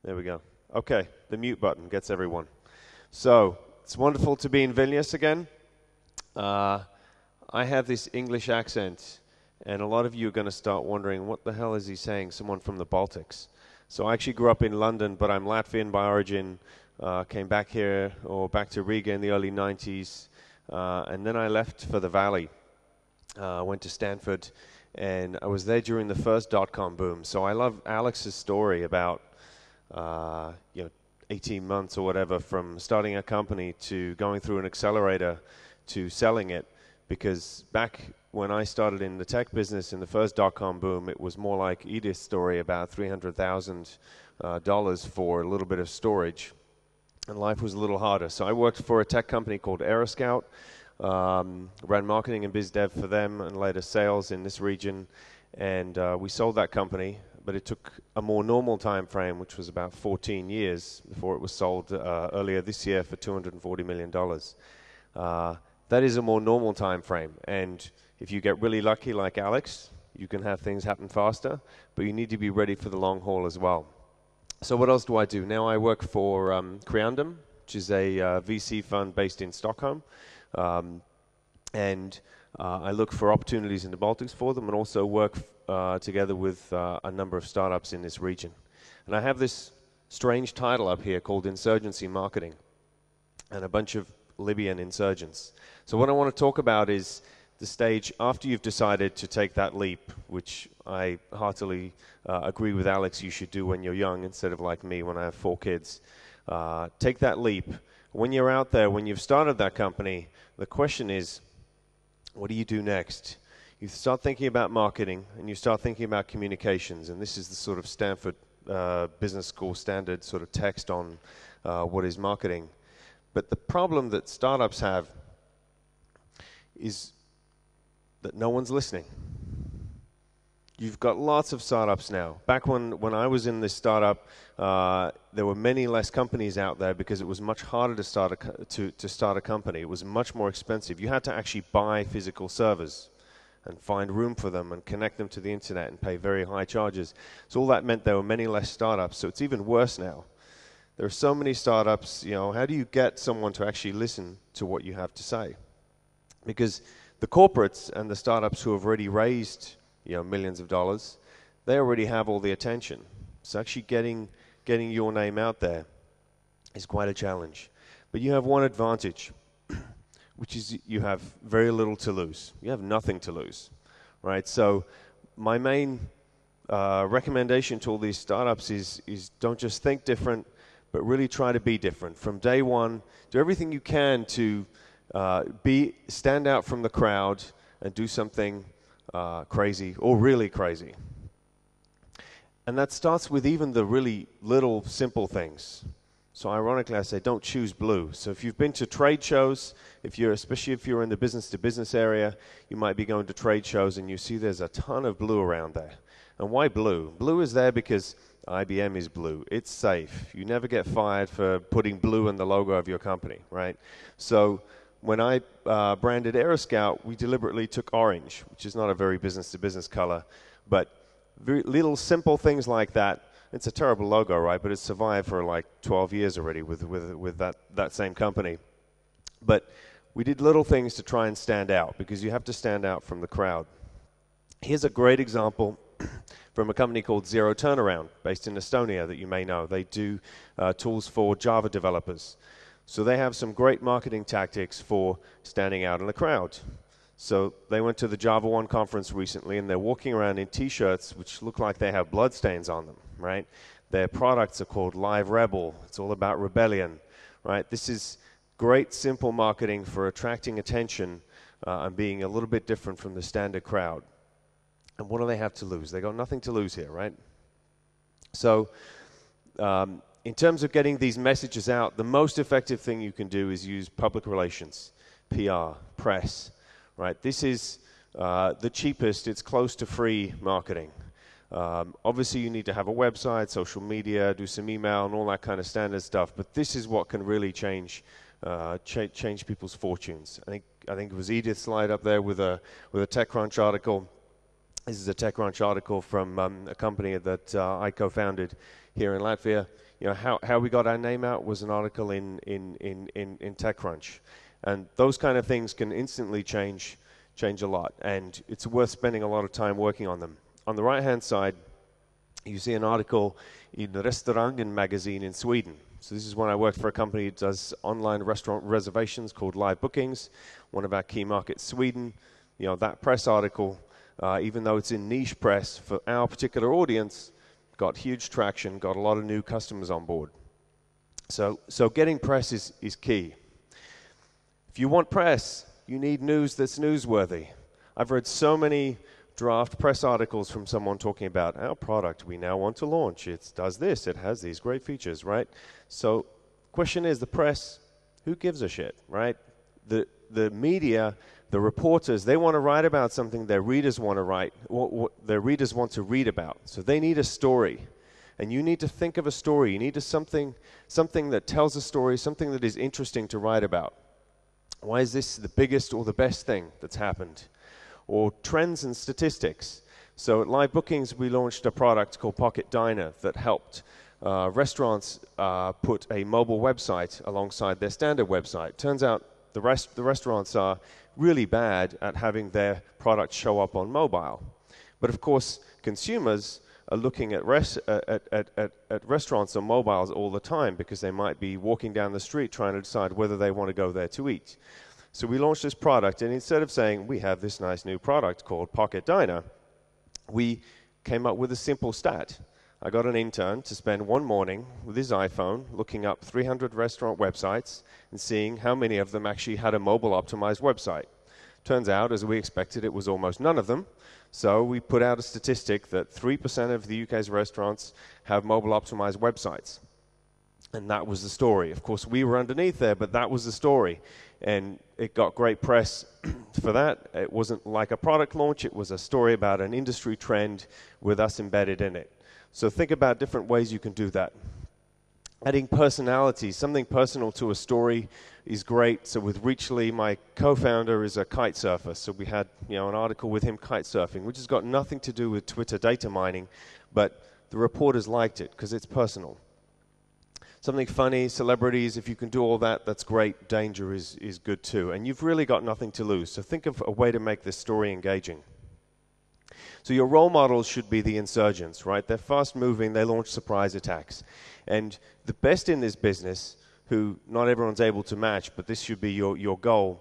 There we go. Okay, the mute button gets everyone. So, it's wonderful to be in Vilnius again. I have this English accent, and a lot of you are going to start wondering, what the hell is he saying, someone from the Baltics? So I actually grew up in London, but I'm Latvian by origin, came back here, or back to Riga in the early 90s, and then I left for the Valley. Went to Stanford, and I was there during the first dot-com boom. So I love Alex's story about 18 months or whatever from starting a company to going through an accelerator to selling it, because back when I started in the tech business in the first dot-com boom, it was more like Edith's story about $300,000 for a little bit of storage, and life was a little harder. So I worked for a tech company called Aeroscout, ran marketing and biz dev for them and later sales in this region, and we sold that company. But it took a more normal time frame, which was about 14 years, before it was sold earlier this year for $240 million. That is a more normal time frame, and if you get really lucky like Alex, you can have things happen faster, but you need to be ready for the long haul as well. So what else do I do? Now I work for Creandum, which is a VC fund based in Stockholm, and I look for opportunities in the Baltics for them, and also work together with a number of startups in this region. And I have this strange title up here called Insurgency Marketing, and a bunch of Libyan insurgents. So what I want to talk about is the stage after you've decided to take that leap, which I heartily agree with Alex you should do when you're young instead of like me when I have 4 kids. Take that leap. When you're out there, when you've started that company, the question is, what do you do next? You start thinking about marketing, and you start thinking about communications, and this is the sort of Stanford Business School standard sort of text on what is marketing. But the problem that startups have is that no one's listening. You've got lots of startups now. Back when I was in this startup, there were many less companies out there because it was much harder to start a company. It was much more expensive. You had to actually buy physical servers and find room for them and connect them to the internet and pay very high charges. So all that meant there were many less startups. So it's even worse now. There are so many startups, how do you get someone to actually listen to what you have to say? Because the corporates and the startups who have already raised millions of dollars, they already have all the attention. So actually getting your name out there is quite a challenge. But you have one advantage, which is you have very little to lose. You have nothing to lose, right? So my main recommendation to all these startups is don't just think different, but really try to be different. From day one, do everything you can to stand out from the crowd and do something crazy or really crazy. And that starts with even the really little simple things. So ironically, I say don't choose blue. So if you've been to trade shows, especially if you're in the business-to-business area, you might be going to trade shows and you see there's a ton of blue around there. And why blue? Blue is there because IBM is blue. It's safe. You never get fired for putting blue in the logo of your company, right? So when I branded Aeroscout, we deliberately took orange, which is not a very business-to-business color, but very little simple things like that. It's a terrible logo, right? But it's survived for like 12 years already with that same company. But we did little things to try and stand out, because you have to stand out from the crowd. Here's a great example from a company called Zero Turnaround, based in Estonia, that you may know. They do tools for Java developers. So they have some great marketing tactics for standing out in the crowd. So they went to the Java One conference recently, and they're walking around in T-shirts which look like they have bloodstains on them, right? Their products are called Live Rebel. It's all about rebellion, right? This is great, simple marketing for attracting attention and being a little bit different from the standard crowd. And what do they have to lose? They got nothing to lose here, right? So in terms of getting these messages out, the most effective thing you can do is use public relations, PR, press, right? This is the cheapest. It's close to free marketing. Obviously, you need to have a website, social media, do some email, and all that kind of standard stuff. But this is what can really change people's fortunes. I think it was Edith's slide up there with a TechCrunch article. This is a TechCrunch article from a company that I co-founded here in Latvia. You know, how we got our name out was an article in TechCrunch. And those kind of things can instantly change a lot. And it's worth spending a lot of time working on them. On the right-hand side, you see an article in Restaurangen magazine in Sweden. So this is when I worked for a company that does online restaurant reservations called Live Bookings, one of our key markets, Sweden. You know, that press article, even though it's in niche press for our particular audience, got huge traction, got a lot of new customers on board. So getting press is key. If you want press, you need news that's newsworthy. I've read so many draft press articles from someone talking about our product we now want to launch. It does this, it has these great features, right? So question is, the press, who gives a shit, right? The media, the reporters, they want to write about something their readers want to write, what their readers want to read about. So they need a story. And you need to think of a story. You need something that tells a story, something that is interesting to write about. Why is this the biggest or the best thing that's happened? Or trends and statistics. So at Live Bookings, we launched a product called Pocket Diner that helped restaurants put a mobile website alongside their standard website. Turns out the restaurants are really bad at having their product show up on mobile. But of course, consumers are looking at restaurants on mobiles all the time because they might be walking down the street trying to decide whether they want to go there to eat. So we launched this product, and instead of saying, we have this nice new product called Pocket Diner, we came up with a simple stat. I got an intern to spend one morning with his iPhone looking up 300 restaurant websites and seeing how many of them actually had a mobile-optimized website. Turns out, as we expected, it was almost none of them. So we put out a statistic that 3% of the UK's restaurants have mobile-optimized websites. And that was the story. Of course, we were underneath there, but that was the story. And it got great press for that. It wasn't like a product launch. It was a story about an industry trend with us embedded in it. So think about different ways you can do that. Adding personality, something personal to a story is great. So with Reachly, my co-founder is a kite surfer. So we had an article with him kite surfing, which has got nothing to do with Twitter data mining, but the reporters liked it because it's personal. Something funny, celebrities, if you can do all that, that's great. Danger is good too. And you've really got nothing to lose. So think of a way to make this story engaging. So your role models should be the insurgents, right? They're fast moving, they launch surprise attacks. And the best in this business, who not everyone's able to match, but this should be your goal,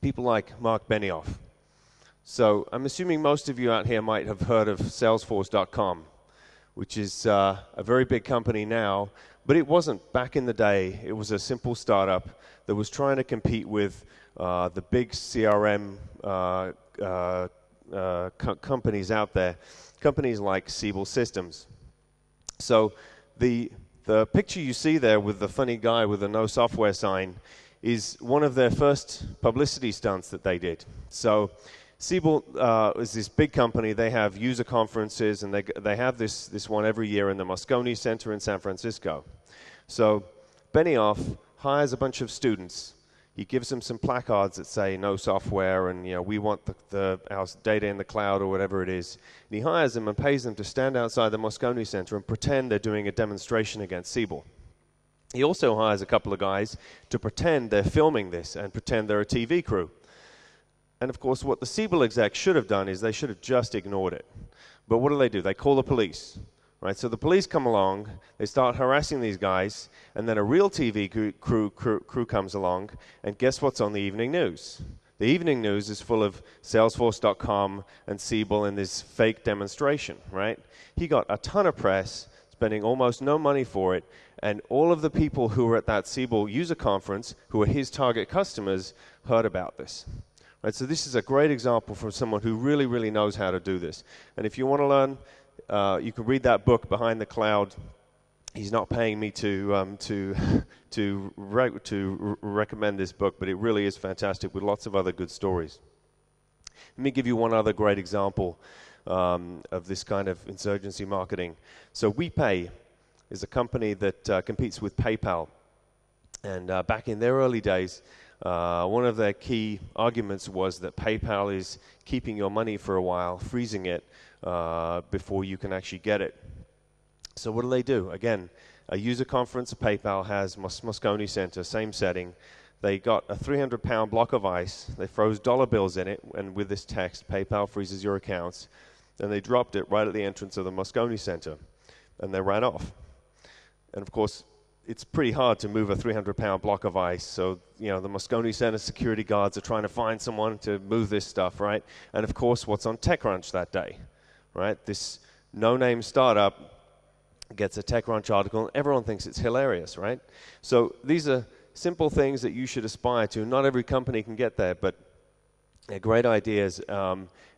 people like Mark Benioff. So I'm assuming most of you out here might have heard of Salesforce.com, which is a very big company now, but it wasn't back in the day. It was a simple startup that was trying to compete with the big CRM companies out there, companies like Siebel Systems. So the picture you see there with the funny guy with the no software sign is one of their first publicity stunts that they did. So Siebel is this big company. They have user conferences, and they have this one every year in the Moscone Center in San Francisco. So Benioff hires a bunch of students. He gives them some placards that say no software, and we want our data in the cloud or whatever it is. And he hires them and pays them to stand outside the Moscone Center and pretend they're doing a demonstration against Siebel. He also hires a couple of guys to pretend they're filming this and pretend they're a TV crew. And of course, what the Siebel execs should have done is they should have just ignored it. But what do? They call the police. Right, so the police come along, they start harassing these guys, and then a real TV crew comes along, and guess what's on the evening news? The evening news is full of Salesforce.com and Siebel and this fake demonstration, right? He got a ton of press, spending almost no money for it, and all of the people who were at that Siebel user conference, who were his target customers, heard about this. Right, so this is a great example from someone who really, really knows how to do this. And if you want to learn, you can read that book, Behind the Cloud. He's not paying me to recommend this book, but it really is fantastic with lots of other good stories. Let me give you one other great example of this kind of insurgency marketing. So WePay is a company that competes with PayPal. And back in their early days, One of their key arguments was that PayPal is keeping your money for a while, freezing it before you can actually get it. So what do? Again, a user conference PayPal has Moscone Center, same setting. They got a 300-pound block of ice. They froze dollar bills in it, and with this text, PayPal freezes your accounts. And they dropped it right at the entrance of the Moscone Center, and they ran off. And of course, it's pretty hard to move a 300-pound block of ice. So, the Moscone Center security guards are trying to find someone to move this stuff, right? And of course, what's on TechCrunch that day, right? This no-name startup gets a TechCrunch article, and everyone thinks it's hilarious, right? So these are simple things that you should aspire to. Not every company can get there, but they're great ideas,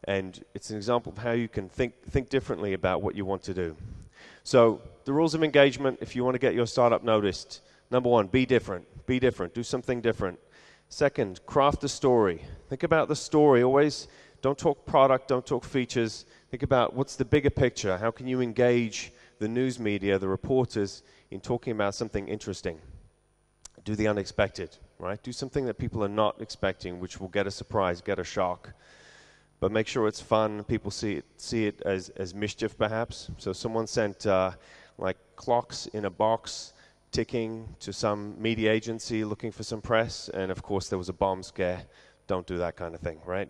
and it's an example of how you can think differently about what you want to do. So the rules of engagement, if you want to get your startup noticed, number one, be different. Be different. Do something different. Second, craft a story. Think about the story. Always don't talk product, don't talk features. Think about what's the bigger picture. How can you engage the news media, the reporters, in talking about something interesting? Do the unexpected, right? Do something that people are not expecting, which will get a surprise, get a shock. But make sure it's fun. People see it as mischief, perhaps. So someone sent like clocks in a box ticking to some media agency looking for some press, and of course there was a bomb scare. Don't do that kind of thing, right?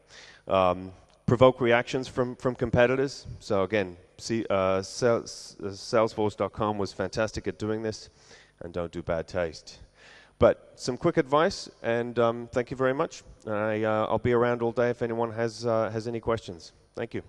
Provoke reactions from competitors. So again, Salesforce.com was fantastic at doing this, and don't do bad taste. But some quick advice, and thank you very much. I'll be around all day if anyone has any questions. Thank you.